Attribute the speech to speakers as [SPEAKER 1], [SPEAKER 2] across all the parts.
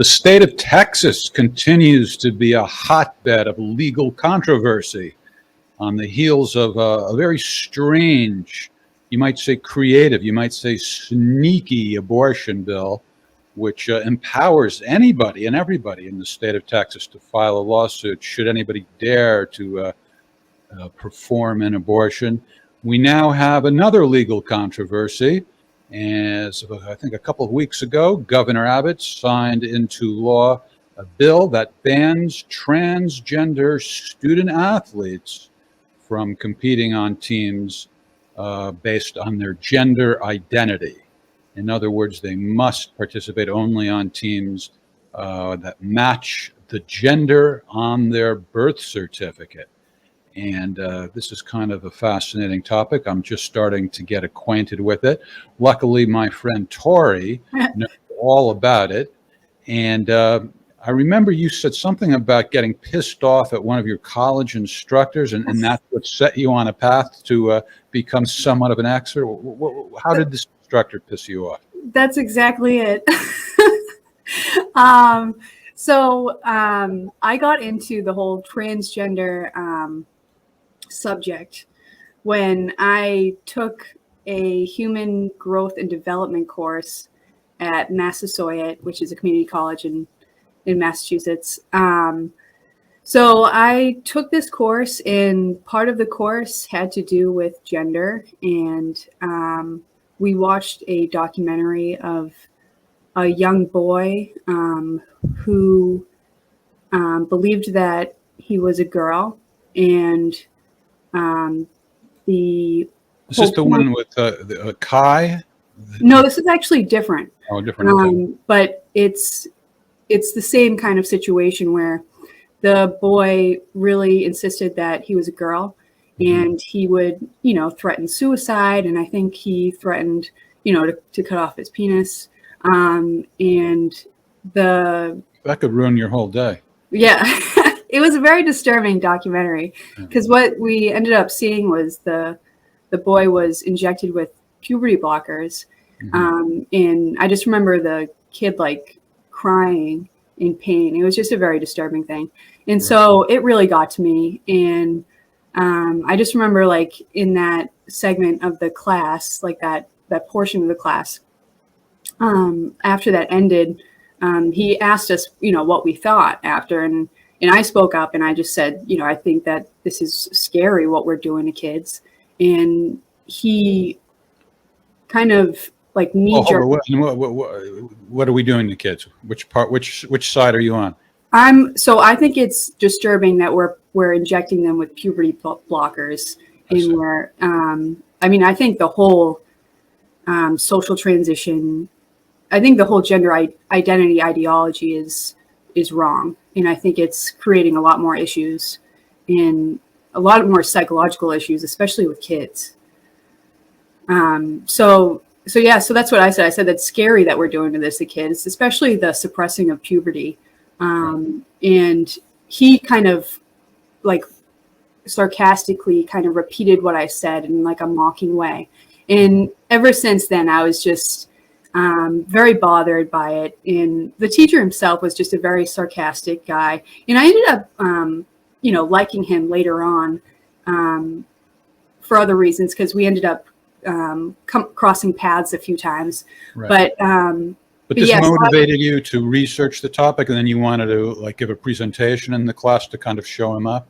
[SPEAKER 1] The state of Texas continues to be a hotbed of legal controversy on the heels of a very strange, you might say creative, you might say sneaky abortion bill, which empowers anybody and everybody in the state of Texas to file a lawsuit should anybody dare to perform an abortion. We now have another legal controversy. As I think a couple of weeks ago, Governor Abbott signed into law a bill that bans transgender student athletes from competing on teams based on their gender identity. In other words, they must participate only on teams that match the gender on their birth certificate. And this is kind of a fascinating topic. I'm just starting to get acquainted with it. Luckily, my friend Tori knows all about it. And I remember you said something about getting pissed off at one of your college instructors, and that's what set you on a path to become somewhat of an expert. How did this instructor piss you off?
[SPEAKER 2] That's exactly it. So I got into the whole transgender subject when I took a human growth and development course at Massasoit, which is a community college in Massachusetts. So I took this course, and part of the course had to do with gender, and we watched a documentary of a young boy who believed that he was a girl, and
[SPEAKER 1] is this the one with Kai?
[SPEAKER 2] No, this is actually different.
[SPEAKER 1] Oh, different. Okay.
[SPEAKER 2] But it's the same kind of situation where the boy really insisted that he was a girl, and he would, threaten suicide. And I think he threatened, to cut off his penis. And
[SPEAKER 1] that could ruin your whole day.
[SPEAKER 2] Yeah, it was a very disturbing documentary, because what we ended up seeing was the boy was injected with puberty blockers. And I just remember the kid crying in pain. It was just a very disturbing thing. And so it really got to me. And I just remember in that segment of the class, that portion of the class, after that ended, he asked us, what we thought after. And I spoke up, and I just said, I think that this is scary what we're doing to kids. And he kind of knee-jerk.
[SPEAKER 1] What are we doing to kids? Which side are you on?
[SPEAKER 2] So I think it's disturbing that we're injecting them with puberty blockers, and we're I think the whole social transition, I think the whole gender identity ideology is wrong, and I think it's creating a lot more issues and a lot more psychological issues, especially with kids. So that's what I said. I said that's scary that we're doing to this to kids, especially the suppressing of puberty. And he kind of sarcastically kind of repeated what I said in a mocking way. And ever since then, I was just very bothered by it. And the teacher himself was just a very sarcastic guy. And I ended up, liking him later on for other reasons, because we ended up crossing paths a few times. But this
[SPEAKER 1] motivated you to research the topic, and then you wanted to give a presentation in the class to kind of show him up?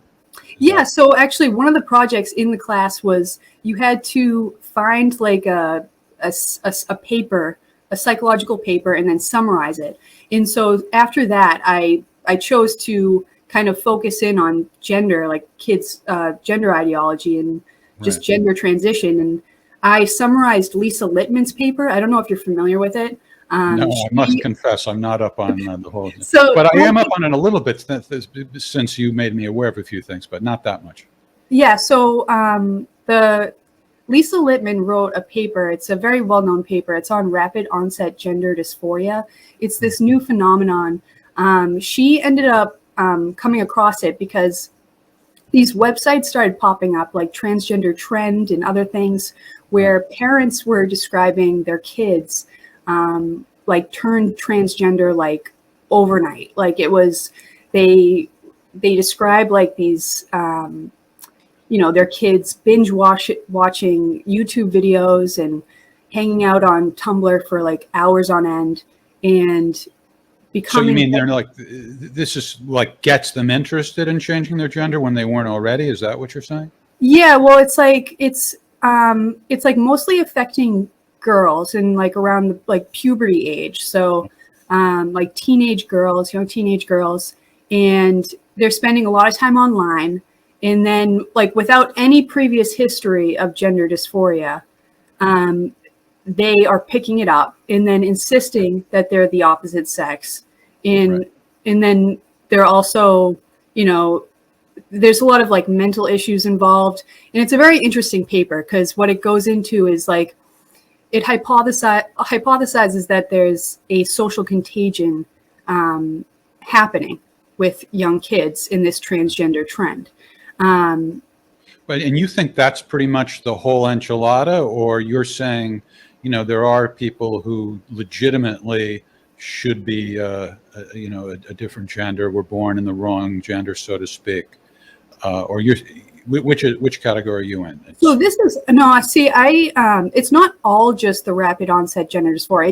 [SPEAKER 2] So actually one of the projects in the class was you had to find a paper, a psychological paper, and then summarize it. And so after that, I chose to kind of focus in on gender, kids' gender ideology and just gender transition. And I summarized Lisa Littman's paper. I don't know if you're familiar with it.
[SPEAKER 1] No, I must confess, I'm not up on the whole thing. But I am up on it a little bit since you made me aware of a few things, but not that much.
[SPEAKER 2] Yeah, so the Lisa Littman wrote a paper. It's a very well-known paper. It's on rapid onset gender dysphoria. It's this new phenomenon. She ended up coming across it because these websites started popping up, like Transgender Trend and other things, where parents were describing their kids turned transgender overnight. Like it was, they describe like these, their kids watching YouTube videos and hanging out on Tumblr for like hours on end and
[SPEAKER 1] So
[SPEAKER 2] becoming.
[SPEAKER 1] you mean they're like, this is like gets them interested in changing their gender when they weren't already? Is that what you're saying?
[SPEAKER 2] Yeah, well, it's like mostly affecting girls and like around the like puberty age. So like young teenage girls, and they're spending a lot of time online, and then like without any previous history of gender dysphoria, they are picking it up and then insisting that they're the opposite sex. And
[SPEAKER 1] Right.
[SPEAKER 2] and then they're also, there's a lot of like mental issues involved. And it's a very interesting paper because what it goes into is like it hypothesizes that there's a social contagion happening with young kids in this transgender trend.
[SPEAKER 1] But, and you think that's pretty much the whole enchilada, or you're saying, there are people who legitimately should be, a different gender, were born in the wrong gender, so to speak, or which category are you in?
[SPEAKER 2] So this is it's not all just the rapid onset gender dysphoria.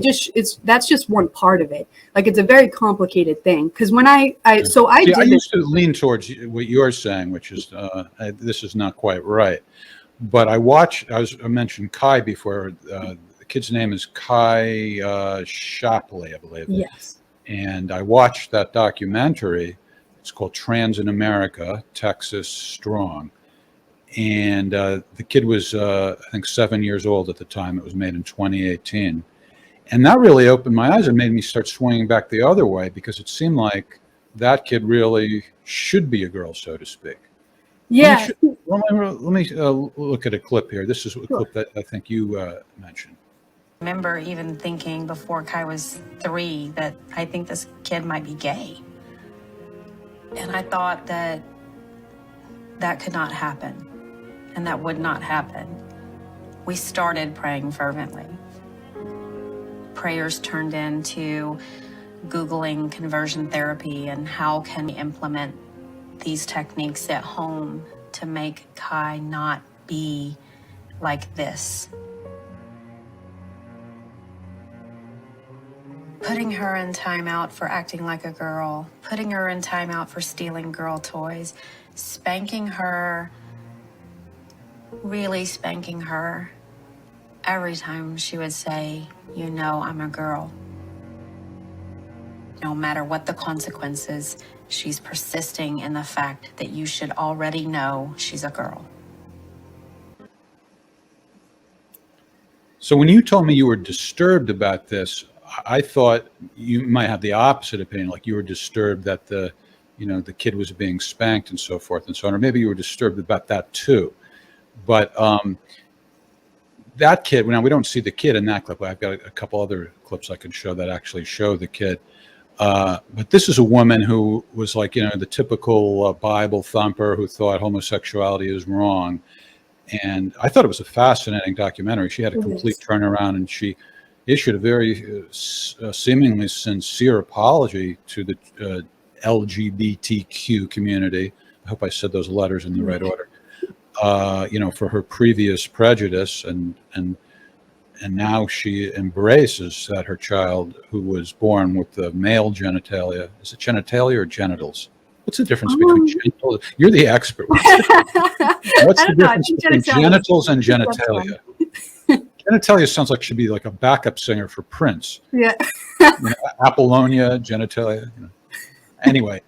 [SPEAKER 2] That's just one part of it. Like it's a very complicated thing because when I
[SPEAKER 1] used to lean towards what you're saying, which is this is not quite right. But I mentioned Kai before. The kid's name is Kai Shapley, I believe.
[SPEAKER 2] Yes.
[SPEAKER 1] And I watched that documentary. It's called Trans in America, Texas Strong. And the kid was, I think, 7 years old at the time. It was made in 2018. And that really opened my eyes and made me start swinging back the other way, because it seemed like that kid really should be a girl, so to speak.
[SPEAKER 2] Yeah.
[SPEAKER 1] Let me look at a clip here. This is a clip that I think you mentioned.
[SPEAKER 3] I remember even thinking before Kai was 3 that I think this kid might be gay. And I thought that could not happen. And that would not happen. We started praying fervently. Prayers turned into Googling conversion therapy and how can we implement these techniques at home to make Kai not be like this. Putting her in timeout for acting like a girl, putting her in timeout for stealing girl toys, spanking her, really spanking her every time she would say, I'm a girl. No matter what the consequences, she's persisting in the fact that you should already know she's a girl.
[SPEAKER 1] So when you told me you were disturbed about this, I thought you might have the opposite opinion, like you were disturbed that the kid was being spanked and so forth and so on, or maybe you were disturbed about that too. But that kid, now we don't see the kid in that clip. I've got a couple other clips I can show that actually show the kid. But this is a woman who was like, the typical Bible thumper who thought homosexuality is wrong. And I thought it was a fascinating documentary. She had a complete turnaround, and she issued a very seemingly sincere apology to the LGBTQ community. I hope I said those letters in the right order. For her previous prejudice, and now she embraces that her child, who was born with the male genitalia, is it genitalia or genitals? What's the difference between genitals? You're the expert. What's the difference between genitals and genitalia? Genitalia sounds like should be like a backup singer for Prince.
[SPEAKER 2] Yeah.
[SPEAKER 1] Apollonia, genitalia. Anyway,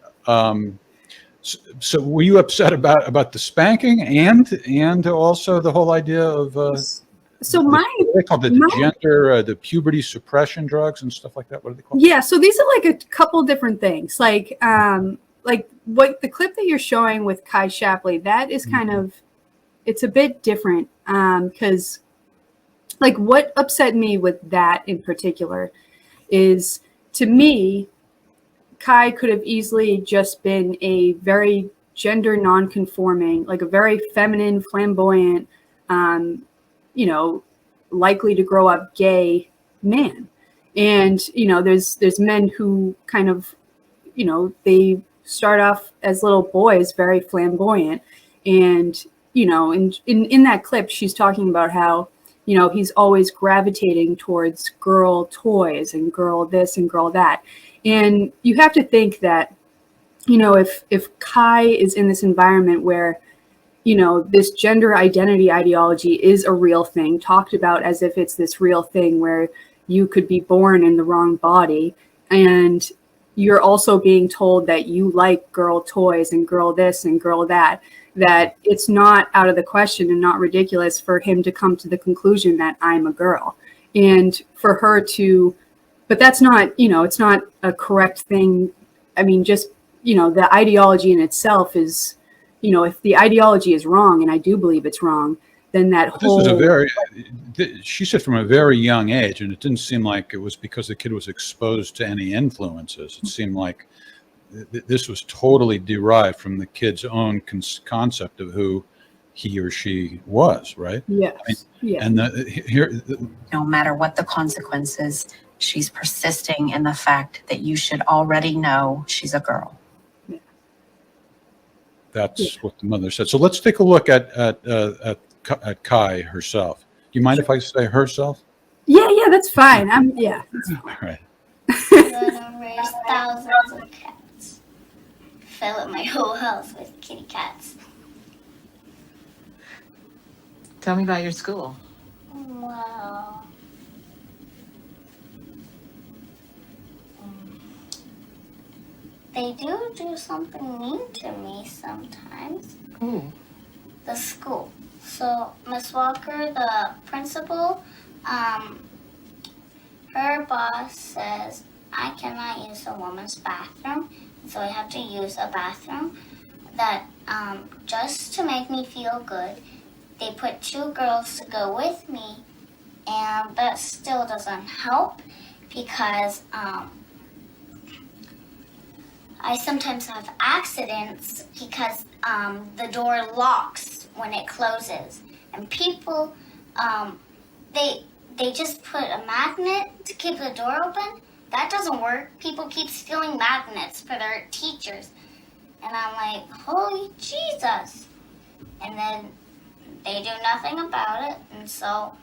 [SPEAKER 1] so were you upset about the spanking and also the whole idea of they call it the puberty suppression drugs and stuff like that? What are they called?
[SPEAKER 2] Yeah, so these are like a couple different things. Like what the clip that you're showing with Kai Shapley, that is kind of, it's a bit different because like what upset me with that in particular is, to me, Kai could have easily just been a very gender non-conforming, like a very feminine, flamboyant, likely to grow up gay man. And, there's men who kind of they start off as little boys, very flamboyant. And, in that clip, she's talking about how, he's always gravitating towards girl toys and girl this and girl that. And you have to think that, if Kai is in this environment where, this gender identity ideology is a real thing, talked about as if it's this real thing where you could be born in the wrong body, and you're also being told that you like girl toys and girl this and girl that it's not out of the question and not ridiculous for him to come to the conclusion that I'm a girl. And for her to, but that's not, it's not a correct thing. I mean, just, the ideology in itself is, if the ideology is wrong, and I do believe it's wrong, then that
[SPEAKER 1] This was she said from a very young age, and it didn't seem like it was because the kid was exposed to any influences. It seemed like this was totally derived from the kid's own concept of who he or she was, right?
[SPEAKER 2] Yes.
[SPEAKER 1] I mean,
[SPEAKER 2] Yeah.
[SPEAKER 1] and
[SPEAKER 3] No matter what the consequences, she's persisting in the fact that you should already know she's a girl.
[SPEAKER 1] that's what the mother said. So let's take a look at Kai herself. Do you mind if I say herself?
[SPEAKER 2] Yeah, that's fine. That's fine.
[SPEAKER 1] All right.
[SPEAKER 4] Gonna raise thousands of cats. Fill up my whole house with kitty cats.
[SPEAKER 5] Tell me about your school.
[SPEAKER 4] Well, they do something mean to me sometimes.
[SPEAKER 5] Ooh.
[SPEAKER 4] The school. So Miss Walker, the principal, her boss says I cannot use a woman's bathroom, so I have to use a bathroom that just to make me feel good. They put 2 girls to go with me, and that still doesn't help because I sometimes have accidents because the door locks when it closes, and people they just put a magnet to keep the door open. That doesn't work. People keep stealing magnets for their teachers, and I'm like, holy Jesus! And then they do nothing about it, and so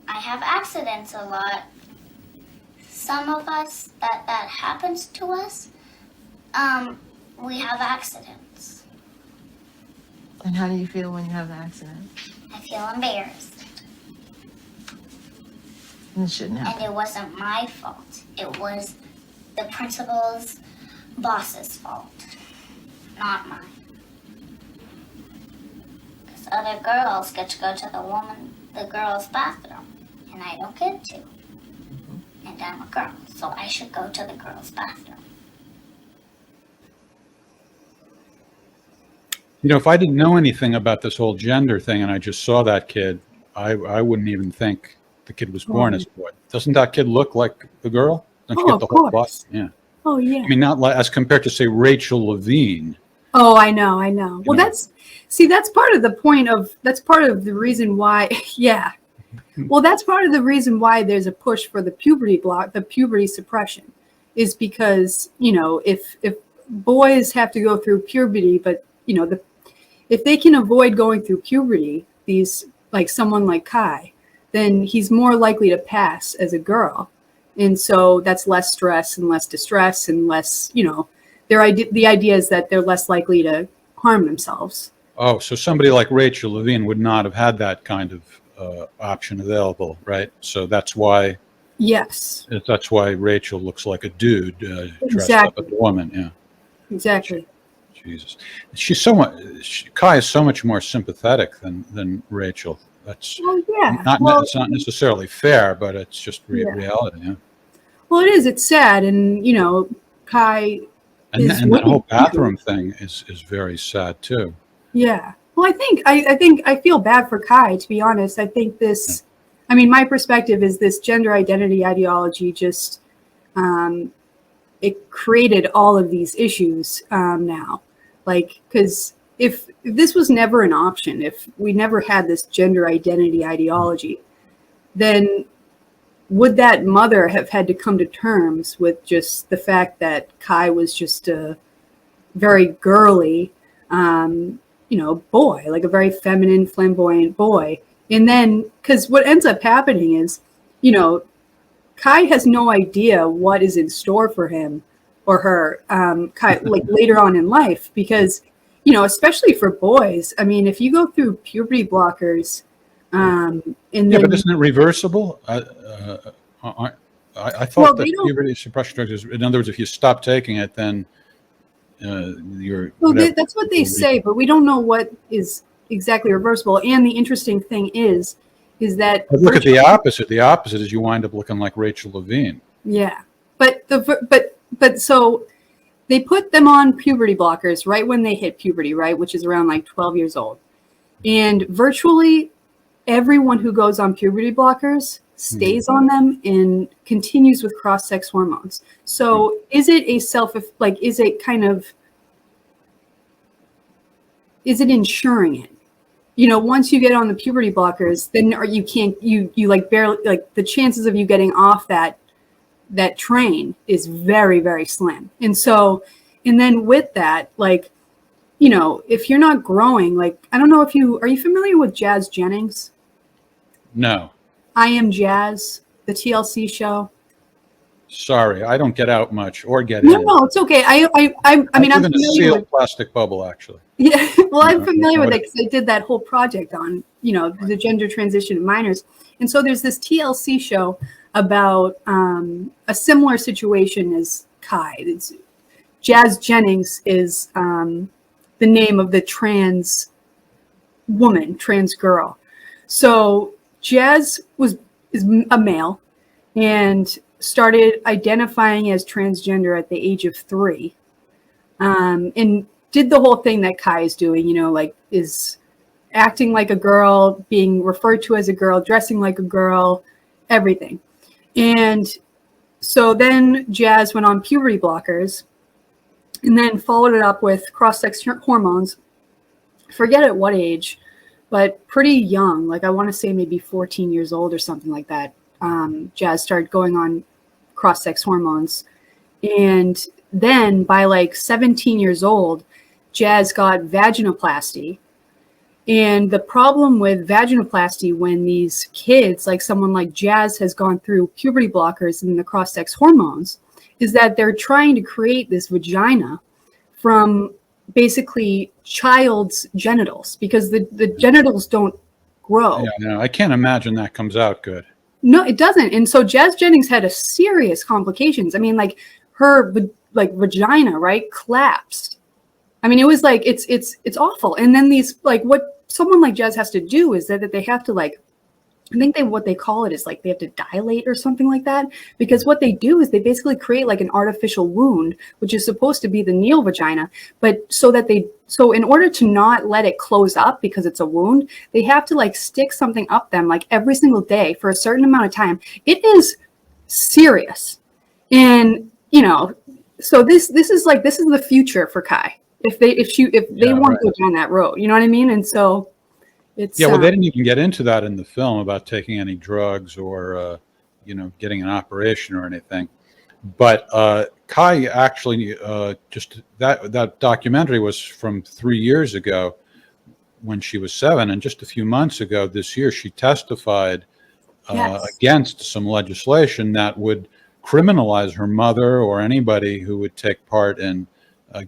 [SPEAKER 4] I have accidents a lot. Some of us that happens to us. We have accidents.
[SPEAKER 5] And how do you feel when you have an accident?
[SPEAKER 4] I feel embarrassed.
[SPEAKER 5] And it shouldn't happen.
[SPEAKER 4] And it wasn't my fault. It was the principal's boss's fault, not mine. Because other girls get to go to the girl's bathroom, and I don't get to. And I'm a girl, so I should go to the girl's bathroom.
[SPEAKER 1] If I didn't know anything about this whole gender thing and I just saw that kid, I wouldn't even think the kid was born as a boy. Doesn't that kid look like a girl? Don't you
[SPEAKER 2] Oh,
[SPEAKER 1] get the
[SPEAKER 2] of
[SPEAKER 1] whole
[SPEAKER 2] course.
[SPEAKER 1] body? Yeah.
[SPEAKER 2] Oh, yeah.
[SPEAKER 1] I mean, not like, as compared to, say, Rachel Levine.
[SPEAKER 2] Oh, I know. Well,
[SPEAKER 1] know.
[SPEAKER 2] that's part of the point of, that's part of the reason why, yeah. Well, that's part of the reason why there's a push for the puberty suppression, is because, if boys have to go through puberty, but, if they can avoid going through puberty, like someone like Kai, then he's more likely to pass as a girl. And so that's less stress and less distress and less, the idea is that they're less likely to harm themselves.
[SPEAKER 1] Oh, so somebody like Rachel Levine would not have had that kind of option available, right? So that's why
[SPEAKER 2] Yes,
[SPEAKER 1] Rachel looks like a dude dressed
[SPEAKER 2] Exactly.
[SPEAKER 1] up as a woman. Yeah.
[SPEAKER 2] exactly.
[SPEAKER 1] Jesus. Kai is so much more sympathetic than Rachel. That's
[SPEAKER 2] Well, yeah.
[SPEAKER 1] it's not necessarily fair, but it's just
[SPEAKER 2] Yeah.
[SPEAKER 1] reality. Yeah.
[SPEAKER 2] Well, it is. It's sad. And, Kai
[SPEAKER 1] And,
[SPEAKER 2] is
[SPEAKER 1] and that whole
[SPEAKER 2] winning.
[SPEAKER 1] bathroom thing is very sad too.
[SPEAKER 2] Yeah. Well, I feel bad for Kai, to be honest. I think my perspective is this gender identity ideology just, it created all of these issues now. Like, because if this was never an option, if we never had this gender identity ideology, then would that mother have had to come to terms with just the fact that Kai was just a very girly, boy, like a very feminine, flamboyant boy. And then, because what ends up happening is, Kai has no idea what is in store for him or her, Kai, like later on in life, because, especially for boys, I mean, if you go through puberty blockers, and then,
[SPEAKER 1] but isn't it reversible? I thought that puberty suppression drugs is, in other words, if you stop taking it, then
[SPEAKER 2] that's what they say, but we don't know what is exactly reversible. And the interesting thing is that
[SPEAKER 1] look at the opposite. The opposite is you wind up looking like Rachel Levine.
[SPEAKER 2] Yeah, but so they put them on puberty blockers right when they hit puberty, right, which is around like 12 years old, and virtually everyone who goes on puberty blockers stays on them and continues with cross-sex hormones. So is it insuring it? Once you get on the puberty blockers, then you like barely, like the chances of you getting off that train is very, very slim. And then with that, like, if you're not growing, like, I don't know are you familiar with Jazz Jennings?
[SPEAKER 1] No.
[SPEAKER 2] I Am Jazz, the TLC show.
[SPEAKER 1] Sorry, I don't get out much or get in.
[SPEAKER 2] No, it's okay. I mean, I'm
[SPEAKER 1] familiar with a sealed
[SPEAKER 2] with
[SPEAKER 1] plastic bubble, actually.
[SPEAKER 2] Yeah, well, I'm familiar with it because I did that whole project on, the gender transition of minors. And so there's this TLC show about a similar situation as Kai. Jazz Jennings is the name of the trans girl. So Jazz is a male and started identifying as transgender at the age of 3, and did the whole thing that Kai is doing, like is acting like a girl, being referred to as a girl, dressing like a girl, everything. And so then Jazz went on puberty blockers and then followed it up with cross-sex hormones. Forget at what age, but pretty young, like I want to say maybe 14 years old or something like that. Jazz started going on cross-sex hormones. And then by like 17 years old, Jazz got vaginoplasty. And the problem with vaginoplasty when these kids, like someone like Jazz has gone through puberty blockers and the cross-sex hormones, is that they're trying to create this vagina from basically child's genitals because the genitals don't grow.
[SPEAKER 1] Yeah, no, I can't imagine that comes out good.
[SPEAKER 2] No, it doesn't. And so Jazz Jennings had a serious complications. I mean, like her vagina, right, collapsed. I mean, it was like it's awful. And then these, like, what someone like Jazz has to do is that they have to, like, I think what they call it is like they have to dilate or something like that, because what they do is they basically create like an artificial wound, which is supposed to be the Neil vagina, but so in order to not let it close up because it's a wound, they have to like stick something up them like every single day for a certain amount of time. It is serious. And so this is the future for Kai if they want to go down that road, you know what I mean? And so it's
[SPEAKER 1] well, they didn't even get into that in the film about taking any drugs or getting an operation or anything. But Kai actually just that documentary was from 3 years ago when she was 7, and just a few months ago this year she testified against some legislation that would criminalize her mother or anybody who would take part in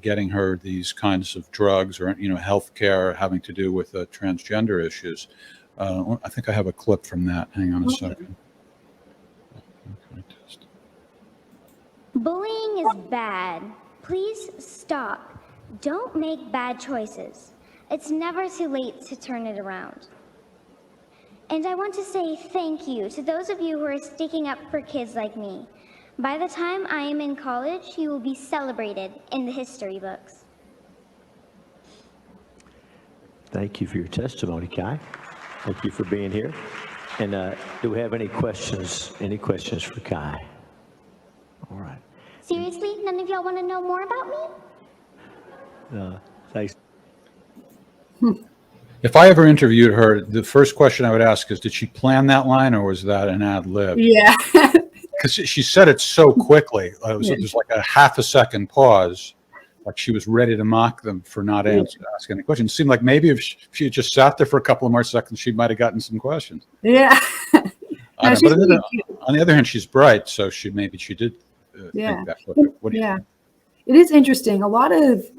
[SPEAKER 1] getting her these kinds of drugs or health care having to do with transgender issues. I think I have a clip from that. Hang on a second.
[SPEAKER 6] Bullying is bad. Please stop. Don't make bad choices. It's never too late to turn it around. And I want to say thank you to those of you who are sticking up for kids like me. By the time I am in college, you will be celebrated in the history books.
[SPEAKER 7] Thank you for your testimony, Kai. Thank you for being here. And do we have any questions? Any questions for Kai? All right.
[SPEAKER 6] Seriously, none of y'all want to know more about me?
[SPEAKER 7] Thanks.
[SPEAKER 1] If I ever interviewed her, the first question I would ask is, did she plan that line or was that an ad lib?
[SPEAKER 2] Yeah.
[SPEAKER 1] Because she said it so quickly. It was just like a half a second pause, like she was ready to mock them for not asking the question. It seemed like maybe if she had just sat there for a couple of more seconds, she might have gotten some questions.
[SPEAKER 2] Yeah.
[SPEAKER 1] I don't know,
[SPEAKER 2] she's
[SPEAKER 1] but
[SPEAKER 2] really cute.
[SPEAKER 1] on the other hand, she's bright, so maybe she did
[SPEAKER 2] Yeah.
[SPEAKER 1] think that. What do you
[SPEAKER 2] Yeah. It is interesting. A lot of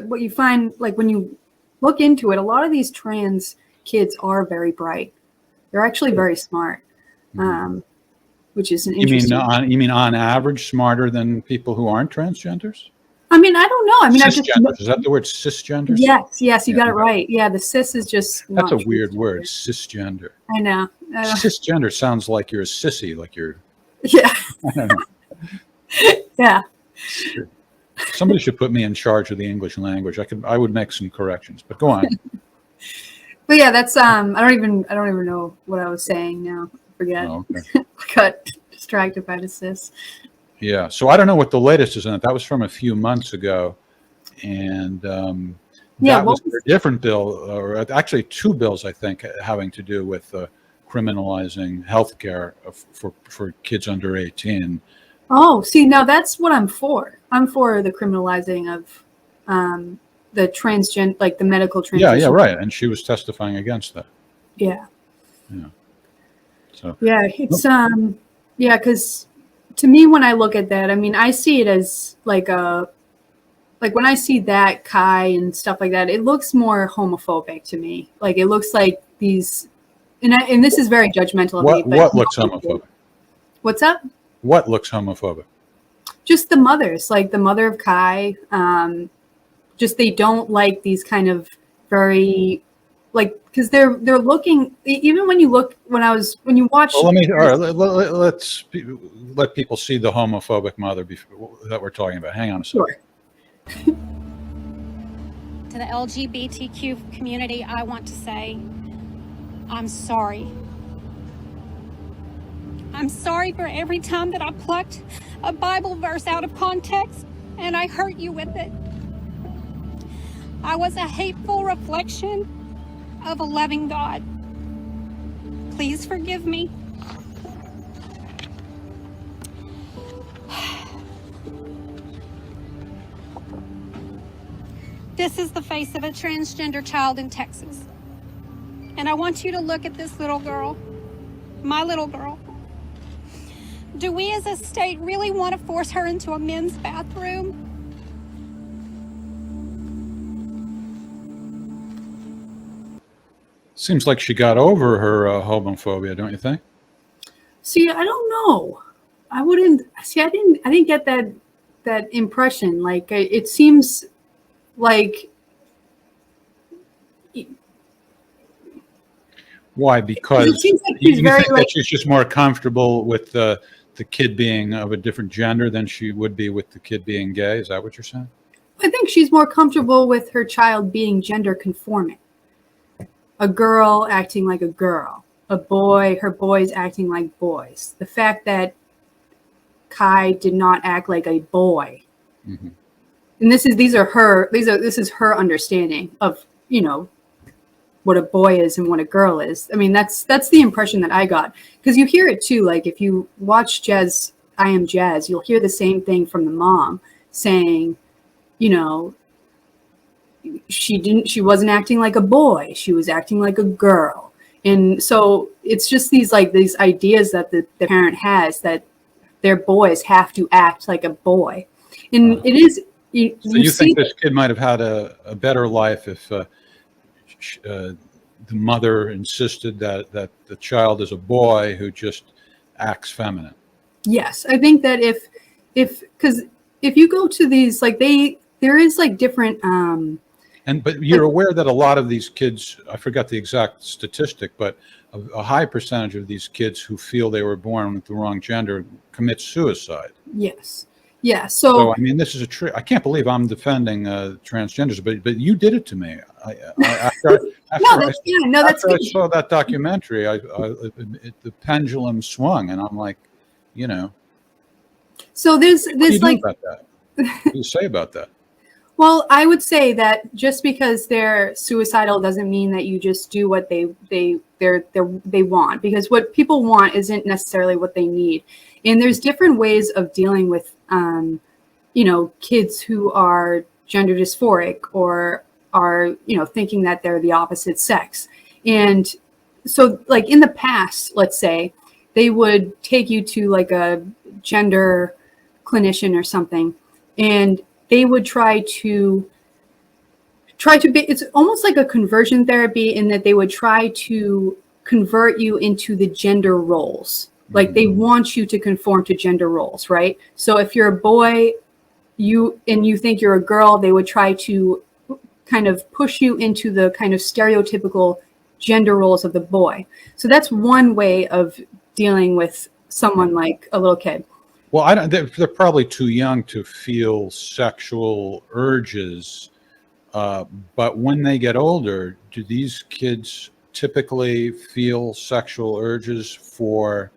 [SPEAKER 2] what you find, like when you look into it, a lot of these trans kids are very bright. They're actually very smart, which is an interesting.
[SPEAKER 1] You mean on average smarter than people who aren't transgenders?
[SPEAKER 2] I mean, I don't know. I mean, I just
[SPEAKER 1] Cisgenders. Is that the word, cisgenders?
[SPEAKER 2] yes, you got it right. Yeah, the cis is just.
[SPEAKER 1] That's
[SPEAKER 2] not
[SPEAKER 1] a weird
[SPEAKER 2] transgender.
[SPEAKER 1] word, cisgender.
[SPEAKER 2] I know.
[SPEAKER 1] Cisgender sounds like you're a sissy, like you're.
[SPEAKER 2] Yeah.
[SPEAKER 1] I don't know.
[SPEAKER 2] Yeah.
[SPEAKER 1] Somebody should put me in charge of the English language. I would make some corrections, but go on.
[SPEAKER 2] But yeah, that's I don't even know what I was saying now. I forget.
[SPEAKER 1] Oh, okay.
[SPEAKER 2] I got distracted by the cis.
[SPEAKER 1] Yeah. So I don't know what the latest is on it. That was from a few months ago. And
[SPEAKER 2] Yeah,
[SPEAKER 1] that
[SPEAKER 2] what
[SPEAKER 1] was a different bill, or actually two bills, I think, having to do with criminalizing healthcare for kids under 18.
[SPEAKER 2] Oh, see, now that's what I'm for. I'm for the criminalizing of the transgender, like the medical transition.
[SPEAKER 1] Yeah, right. And she was testifying against that.
[SPEAKER 2] Yeah.
[SPEAKER 1] Yeah. So
[SPEAKER 2] Yeah, it's yeah, because to me, when I look at that, I mean, I see it as like when I see that Kai and stuff like that, it looks more homophobic to me. Like it looks like these, and this is very judgmental of me. But
[SPEAKER 1] what looks homophobic?
[SPEAKER 2] What's up?
[SPEAKER 1] What looks homophobic?
[SPEAKER 2] Just the mothers, like the mother of Kai. Just they don't like these kind of very, like, because they're looking, even when you watch.
[SPEAKER 1] Well, let's let people see the homophobic mother that we're talking about. Hang on a second.
[SPEAKER 2] Sure.
[SPEAKER 8] To the LGBTQ community, I want to say, I'm sorry. I'm sorry for every time that I plucked a Bible verse out of context and I hurt you with it. I was a hateful reflection of a loving God. Please forgive me. This is the face of a transgender child in Texas. And I want you to look at this little girl, my little girl. Do we as a state really want to force her into a men's bathroom?
[SPEAKER 1] Seems like she got over her homophobia, don't you think?
[SPEAKER 2] See, I don't know. I wouldn't see. I didn't get that impression. Like it seems like.
[SPEAKER 1] Why? Because
[SPEAKER 2] It seems like
[SPEAKER 1] you
[SPEAKER 2] she's very
[SPEAKER 1] think
[SPEAKER 2] like.
[SPEAKER 1] that she's just more comfortable with the kid being of a different gender than she would be with the kid being gay. Is that what you're saying?
[SPEAKER 2] I think she's more comfortable with her child being gender conforming. A girl acting like a girl. Her boys acting like boys. The fact that Kai did not act like a boy.
[SPEAKER 1] Mm-hmm.
[SPEAKER 2] And this is her understanding of, what a boy is and what a girl is. I mean, that's the impression that I got. Because you hear it too, like if you watch Jazz, I Am Jazz, you'll hear the same thing from the mom saying, she wasn't acting like a boy, she was acting like a girl. And so it's just these ideas that the parent has that their boys have to act like a boy. And it is
[SPEAKER 1] So you think this kid might have had a better life if the mother insisted that the child is a boy who just acts feminine?
[SPEAKER 2] Yes, I think that because if you go to these, there is different.
[SPEAKER 1] But you're aware that a lot of these kids, I forgot the exact statistic, but a high percentage of these kids who feel they were born with the wrong gender commit suicide.
[SPEAKER 2] Yes. Yeah.
[SPEAKER 1] So I mean, this is a trick. I can't believe I'm defending transgenders, but you did it to me. After I saw that documentary, the pendulum swung, and I'm like,
[SPEAKER 2] So there's
[SPEAKER 1] what do you do about that? What do you say about that?
[SPEAKER 2] Well, I would say that just because they're suicidal doesn't mean that you just do what they want, because what people want isn't necessarily what they need. And there's different ways of dealing with kids who are gender dysphoric or are thinking that they're the opposite sex. And so like in the past, let's say, they would take you to like a gender clinician or something, and they would try to be, it's almost like a conversion therapy in that they would try to convert you into the gender roles. Like they want you to conform to gender roles, right? So if you're a boy, you think you're a girl, they would try to kind of push you into the kind of stereotypical gender roles of the boy. So that's one way of dealing with someone like a little kid.
[SPEAKER 1] Well, they're probably too young to feel sexual urges. But when they get older, do these kids typically feel sexual urges for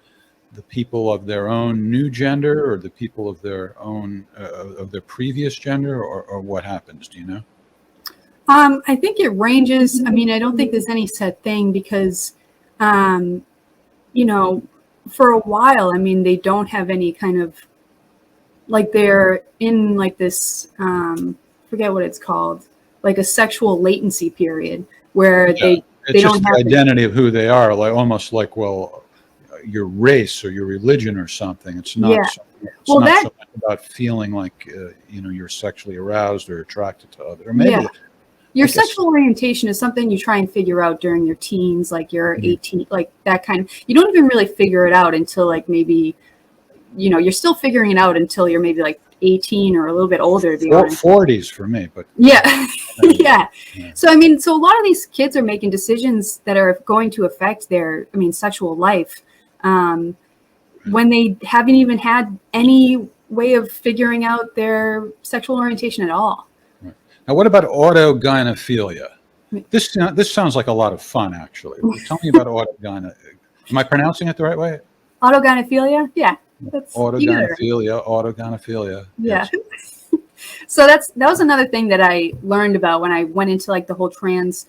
[SPEAKER 1] the people of their own new gender, or the people of their own of their previous gender, or what happens? Do you know?
[SPEAKER 2] I think it ranges. I mean, I don't think there's any set thing because, for a while, I mean, they don't have any kind of, like they're in like this, forget what it's called, like a sexual latency period where they
[SPEAKER 1] It's
[SPEAKER 2] don't
[SPEAKER 1] just
[SPEAKER 2] have
[SPEAKER 1] the identity of who they are, like almost like, well, your race or your religion or something. It's not.
[SPEAKER 2] Yeah.
[SPEAKER 1] It's
[SPEAKER 2] Well,
[SPEAKER 1] not so much about feeling like you're sexually aroused or attracted to others. Or maybe
[SPEAKER 2] Yeah. Your
[SPEAKER 1] I guess-
[SPEAKER 2] sexual orientation is something you try and figure out during your teens, like you're 18, like that kind of, you don't even really figure it out until like maybe, you're still figuring it out until you're maybe like 18 or a little bit older, to be honest.
[SPEAKER 1] 40s for me, but
[SPEAKER 2] Yeah.
[SPEAKER 1] Yeah.
[SPEAKER 2] Yeah. So, I mean, so a lot of these kids are making decisions that are going to affect their, sexual life when they haven't even had any way of figuring out their sexual orientation at all.
[SPEAKER 1] Now, what about autogynephilia? This sounds like a lot of fun, actually. Tell me about autogynephilia. Am I pronouncing it the right way?
[SPEAKER 2] Autogynephilia? Yeah. That's you got it right.
[SPEAKER 1] Autogynephilia.
[SPEAKER 2] Yeah.
[SPEAKER 1] Yes.
[SPEAKER 2] So that was another thing that I learned about when I went into like the whole trans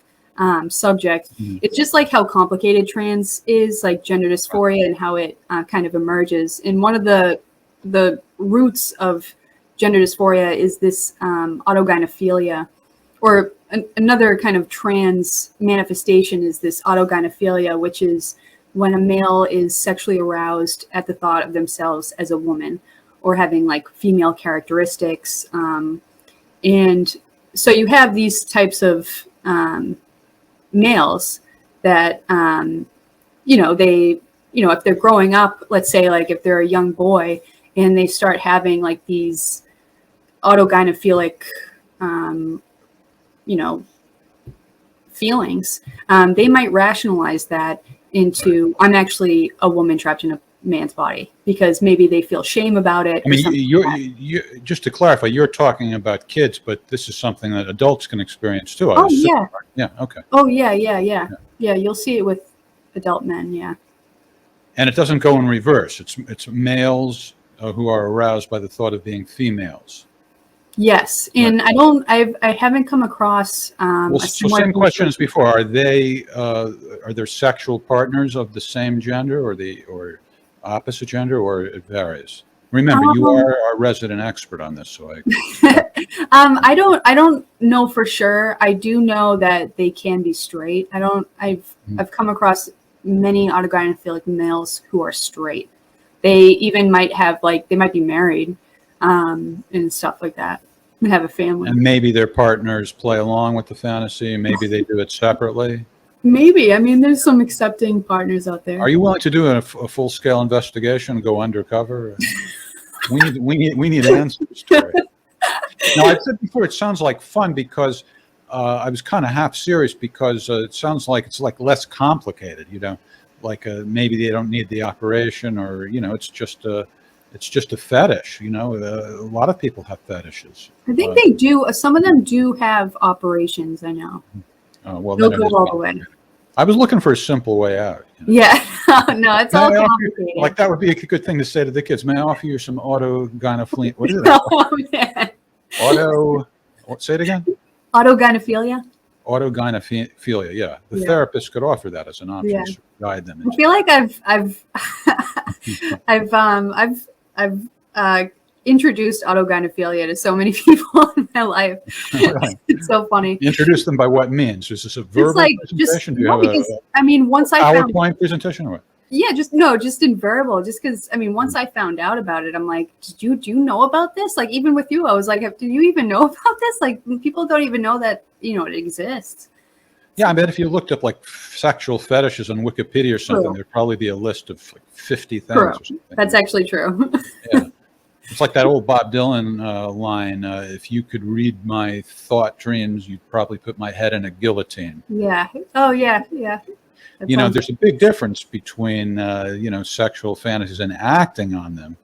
[SPEAKER 2] subject. It's just like how complicated trans is, like gender dysphoria, and how it kind of emerges. And one of the roots of gender dysphoria is this autogynephilia, or another kind of trans manifestation is this autogynephilia, which is when a male is sexually aroused at the thought of themselves as a woman or having like female characteristics. And so you have these types of males that, if they're growing up, let's say like if they're a young boy and they start having like these autogynephilic, feelings, they might rationalize that into, I'm actually a woman trapped in a man's body, because maybe they feel shame about it.
[SPEAKER 1] I mean, you just to clarify, you're talking about kids, but this is something that adults can experience too.
[SPEAKER 2] Oh, yeah.
[SPEAKER 1] Yeah. Okay.
[SPEAKER 2] Oh, yeah. Yeah, you'll see it with adult men. Yeah.
[SPEAKER 1] And it doesn't go in reverse. It's males who are aroused by the thought of being females.
[SPEAKER 2] Yes, and I haven't come across.
[SPEAKER 1] Well, so same question as before. Are there sexual partners of the same gender or opposite gender, or it varies? Remember, you are our resident expert on this, so
[SPEAKER 2] I don't know for sure. I do know that they can be straight. I've come across many autogynephilic males who are straight. They even might have they might be married and stuff like that, and have a family.
[SPEAKER 1] And maybe their partners play along with the fantasy. Maybe they do it separately.
[SPEAKER 2] Maybe. I mean, there's some accepting partners out there.
[SPEAKER 1] Are you willing to do a full-scale investigation, go undercover? We need answers to it. Now, I said before, it sounds like fun because I was kind of half serious because it sounds like it's like less complicated, maybe they don't need the operation, or it's just a fetish. A lot of people have fetishes.
[SPEAKER 2] I think they do. Some of them do have operations. I know.
[SPEAKER 1] Well,
[SPEAKER 2] they'll
[SPEAKER 1] then
[SPEAKER 2] go all the way.
[SPEAKER 1] I was looking for a simple way out.
[SPEAKER 2] Yeah. No, it's all complicated.
[SPEAKER 1] That would be a good thing to say to the kids. May I offer you some autogynephilia? What is it?
[SPEAKER 2] Oh, man.
[SPEAKER 1] Say it again.
[SPEAKER 2] Autogynephilia.
[SPEAKER 1] Autogynephilia. Yeah, the
[SPEAKER 2] Yeah.
[SPEAKER 1] therapist could offer that as an option
[SPEAKER 2] Yeah.
[SPEAKER 1] to guide them.
[SPEAKER 2] I feel like I've introduced autogynephilia to so many people in my life.
[SPEAKER 1] Right.
[SPEAKER 2] It's so funny.
[SPEAKER 1] Introduce them by what means? Is this a verbal
[SPEAKER 2] It's like just
[SPEAKER 1] presentation? Do you
[SPEAKER 2] no,
[SPEAKER 1] have
[SPEAKER 2] because
[SPEAKER 1] a
[SPEAKER 2] I mean, once I found
[SPEAKER 1] PowerPoint presentation or what?
[SPEAKER 2] yeah, just in verbal, just because I mean, once I found out about it, I'm like, do you know about this? Like even with you, I was like, do you even know about this? Like people don't even know that it exists.
[SPEAKER 1] Yeah, I bet if you looked up like sexual fetishes on Wikipedia or something,
[SPEAKER 2] True.
[SPEAKER 1] there'd probably be a list of like 50 things
[SPEAKER 2] True.
[SPEAKER 1] or something.
[SPEAKER 2] That's actually true.
[SPEAKER 1] Yeah. It's like that old Bob Dylan line, if you could read my thought dreams, you'd probably put my head in a guillotine.
[SPEAKER 2] Yeah. Oh yeah, yeah. That sounds
[SPEAKER 1] There's a big difference between, sexual fantasies and acting on them.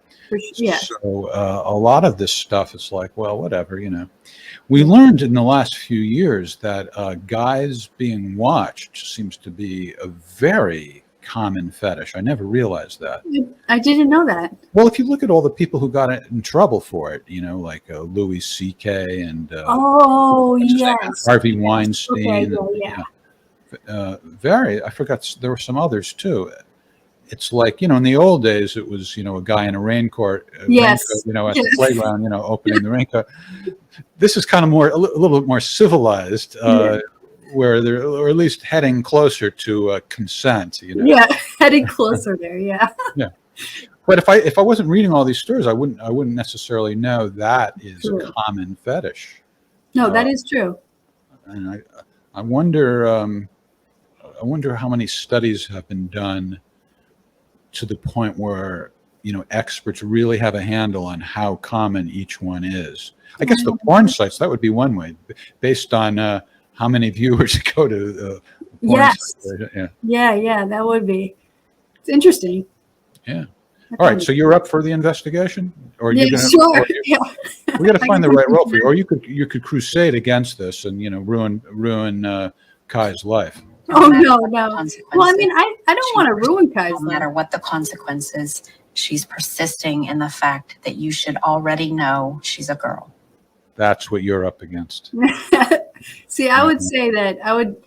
[SPEAKER 2] yeah.
[SPEAKER 1] So a lot of this stuff is like, well, whatever, We learned in the last few years that guys being watched seems to be a very common fetish. I never realized that.
[SPEAKER 2] I didn't know that.
[SPEAKER 1] Well, if you look at all the people who got in trouble for it, like Louis C.K. and
[SPEAKER 2] Oh
[SPEAKER 1] what's his name?
[SPEAKER 2] yes.
[SPEAKER 1] Harvey Weinstein.
[SPEAKER 2] Okay, yeah.
[SPEAKER 1] I forgot, there were some others too. It's like, in the old days, it was, a guy in a raincoat,
[SPEAKER 2] Yes.
[SPEAKER 1] at
[SPEAKER 2] Yes.
[SPEAKER 1] the playground, opening the raincoat. This is kind of a little bit more civilized, where they're, or at least heading closer to consent,
[SPEAKER 2] Yeah, heading closer there. Yeah.
[SPEAKER 1] But if I wasn't reading all these stories, I wouldn't necessarily know that is
[SPEAKER 2] True.
[SPEAKER 1] a common fetish.
[SPEAKER 2] No, that is true.
[SPEAKER 1] And I wonder how many studies have been done to the point where experts really have a handle on how common each one is. I guess the porn sites, that would be one way, based on how many viewers go to porn
[SPEAKER 2] Yes.
[SPEAKER 1] sites. Yeah.
[SPEAKER 2] Yeah, that would be. It's interesting.
[SPEAKER 1] Yeah. All right. So you're up for the investigation, or
[SPEAKER 2] Yeah,
[SPEAKER 1] you're gonna,
[SPEAKER 2] sure.
[SPEAKER 1] or
[SPEAKER 2] Yeah.
[SPEAKER 1] we got to
[SPEAKER 2] I
[SPEAKER 1] find the
[SPEAKER 2] can
[SPEAKER 1] right
[SPEAKER 2] do
[SPEAKER 1] role for you,
[SPEAKER 2] that.
[SPEAKER 1] or you could crusade against this and ruin Kai's life.
[SPEAKER 2] Oh no.
[SPEAKER 3] Consequences.
[SPEAKER 2] Well, I mean, I don't want to ruin Kai's
[SPEAKER 3] No matter
[SPEAKER 2] life.
[SPEAKER 3] what the consequences, she's persisting in the fact that you should already know she's a girl.
[SPEAKER 1] That's what you're up against.
[SPEAKER 2] See, I would say that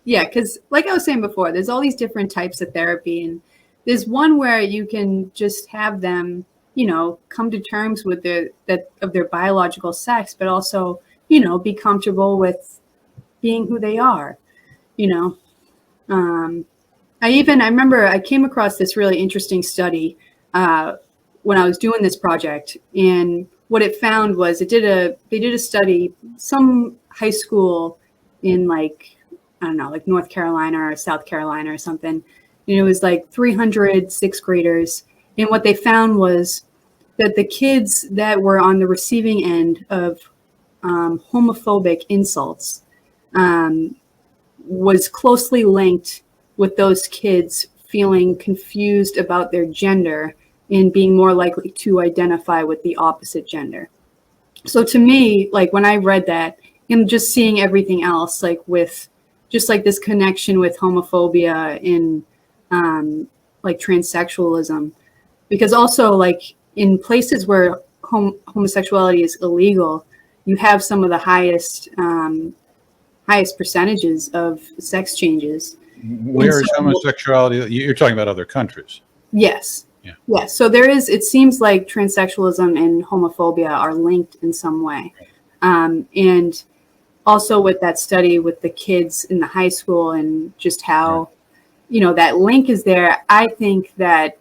[SPEAKER 2] because like I was saying before, there's all these different types of therapy, and there's one where you can just have them, come to terms with their biological sex, but also, be comfortable with being who they are, I remember I came across this really interesting study when I was doing this project, and what it found was they did a study, some high school in like North Carolina or South Carolina or something, and it was like 300 sixth graders, and what they found was that the kids that were on the receiving end of homophobic insults was closely linked with those kids feeling confused about their gender and being more likely to identify with the opposite gender. So to me, like when I read that and just seeing everything else, like with just like this connection with homophobia and like transsexualism, because also like in places where homosexuality is illegal, you have some of the highest percentages of sex changes.
[SPEAKER 1] Where is homosexuality? You're talking about other countries.
[SPEAKER 2] Yes.
[SPEAKER 1] Yeah.
[SPEAKER 2] Yes. So it seems like transsexualism and homophobia are linked in some way. And also with that study with the kids in the high school and just how, that link is there. I think that,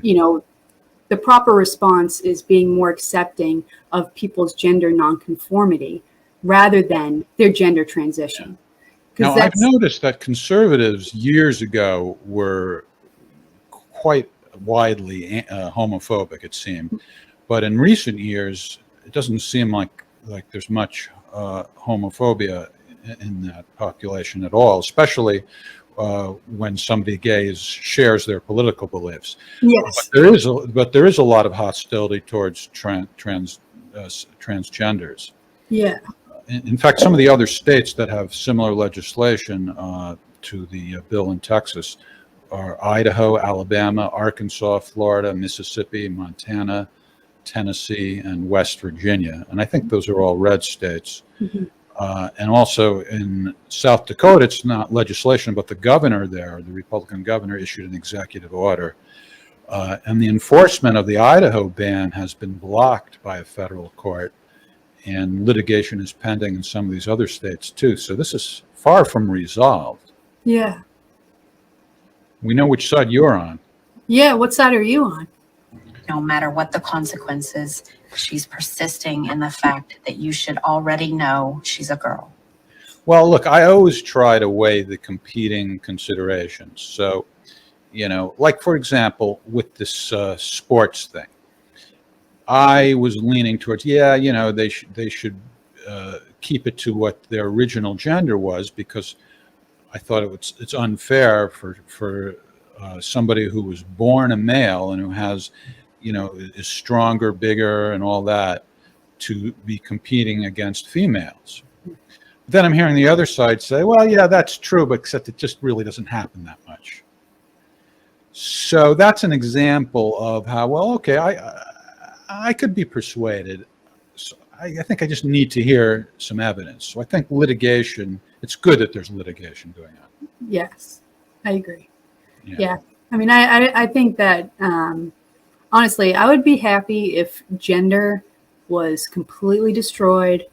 [SPEAKER 2] the proper response is being more accepting of people's gender nonconformity rather than their gender transition.
[SPEAKER 1] Now, I've noticed that conservatives years ago were quite widely homophobic, it seemed. But in recent years, it doesn't seem like there's much homophobia in that population at all, especially when somebody gay shares their political beliefs.
[SPEAKER 2] Yes.
[SPEAKER 1] But there is a lot of hostility towards transgenders.
[SPEAKER 2] Yeah.
[SPEAKER 1] In fact, some of the other states that have similar legislation to the bill in Texas are Idaho, Alabama, Arkansas, Florida, Mississippi, Montana, Tennessee, and West Virginia. And I think those are all red states.
[SPEAKER 2] Mhm.
[SPEAKER 1] And also in South Dakota, it's not legislation, but the governor there, the Republican governor, issued an executive order. And the enforcement of the Idaho ban has been blocked by a federal court, and litigation is pending in some of these other states too. So this is far from resolved.
[SPEAKER 2] Yeah.
[SPEAKER 1] We know which side you're on.
[SPEAKER 2] Yeah. What side are you on?
[SPEAKER 3] No matter what the consequences, she's persisting in the fact that you should already know she's a girl.
[SPEAKER 1] Well, look, I always try to weigh the competing considerations. So, you know, like for example, with this sports thing, I was leaning towards, yeah, you know, they should keep it to what their original gender was, because I thought it's unfair for somebody who was born a male and who has, you know, is stronger, bigger, and all that, to be competing against females. Then I'm hearing the other side say, well, yeah, that's true, but except it just really doesn't happen that much. So that's an example of how, well, okay, I could be persuaded. So I think I just need to hear some evidence. So I think litigation, it's good that there's litigation going on.
[SPEAKER 2] Yes, I agree. Yeah. I mean, I think that, honestly, I would be happy if gender was completely destroyed.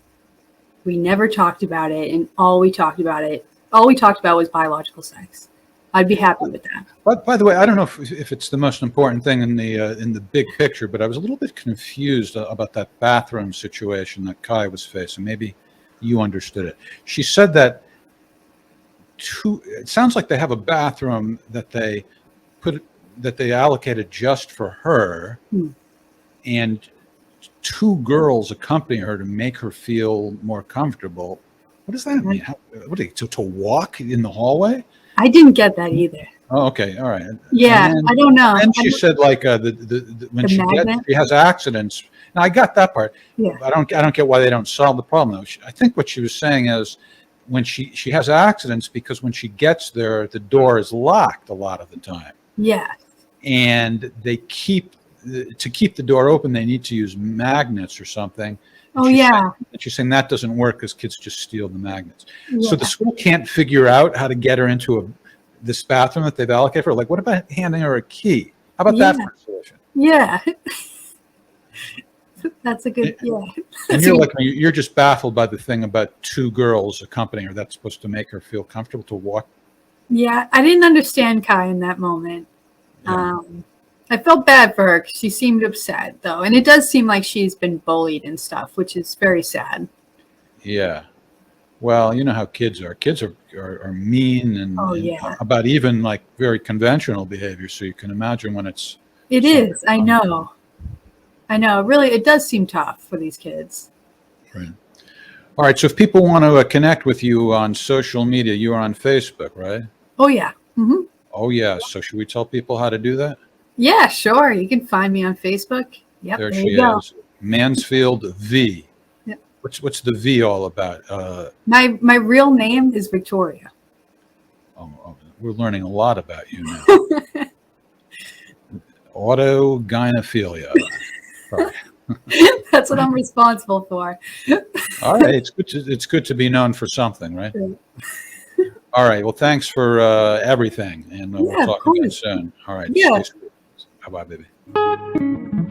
[SPEAKER 2] We never talked about it, and all we talked about was biological sex. I'd be happy with that.
[SPEAKER 1] But by the way, I don't know if it's the most important thing in the big picture, but I was a little bit confused about that bathroom situation that Kai was facing. Maybe you understood it. She said that it sounds like they have a bathroom that they allocated just for her, and 2 girls accompany her to make her feel more comfortable. What does that mean? To walk in the hallway?
[SPEAKER 2] I didn't get that either.
[SPEAKER 1] Oh, okay, all right.
[SPEAKER 2] Yeah,
[SPEAKER 1] And
[SPEAKER 2] I don't know.
[SPEAKER 1] And she said like when she has accidents. Now I got that part.
[SPEAKER 2] Yeah.
[SPEAKER 1] I don't get why they don't solve the problem though. I think what she was saying is when she has accidents because when she gets there, the door is locked a lot of the time.
[SPEAKER 2] Yeah.
[SPEAKER 1] And they keep the door open, they need to use magnets or something.
[SPEAKER 2] Oh, yeah.
[SPEAKER 1] And she's saying that doesn't work because kids just steal the magnets.
[SPEAKER 2] Yeah.
[SPEAKER 1] So the school can't figure out how to get her into this bathroom that they've allocated for her. Like, what about handing her a key? How about that for a solution?
[SPEAKER 2] Yeah. That's a good, yeah.
[SPEAKER 1] And you're like, you're just baffled by the thing about 2 girls accompanying her. That's supposed to make her feel comfortable to walk.
[SPEAKER 2] Yeah, I didn't understand Kai in that moment.
[SPEAKER 1] Yeah.
[SPEAKER 2] I felt bad for her because she seemed upset, though. And it does seem like she's been bullied and stuff, which is very sad.
[SPEAKER 1] Yeah. Well, you know how kids are. Kids are mean and about even like very conventional behavior. So you can imagine when it's.
[SPEAKER 2] It is. I know. Really, it does seem tough for these kids.
[SPEAKER 1] Right. All right. So if people want to connect with you on social media, you are on Facebook, right?
[SPEAKER 2] Oh, yeah. Mm-hmm.
[SPEAKER 1] Oh, yeah. So should we tell people how to do that?
[SPEAKER 2] Yeah, sure. You can find me on Facebook. Yep,
[SPEAKER 1] There
[SPEAKER 2] you
[SPEAKER 1] she
[SPEAKER 2] go.
[SPEAKER 1] is. Mansfield V.
[SPEAKER 2] Yep.
[SPEAKER 1] What's the V all about?
[SPEAKER 2] My real name is Victoria.
[SPEAKER 1] Oh, we're learning a lot about you now. Autogynephilia. Sorry.
[SPEAKER 2] That's what I'm responsible for.
[SPEAKER 1] All right, it's good to be known for something, right? All right. Well, thanks for everything, and we'll talk again soon. All right.
[SPEAKER 2] Yeah.
[SPEAKER 1] Bye, bye, baby.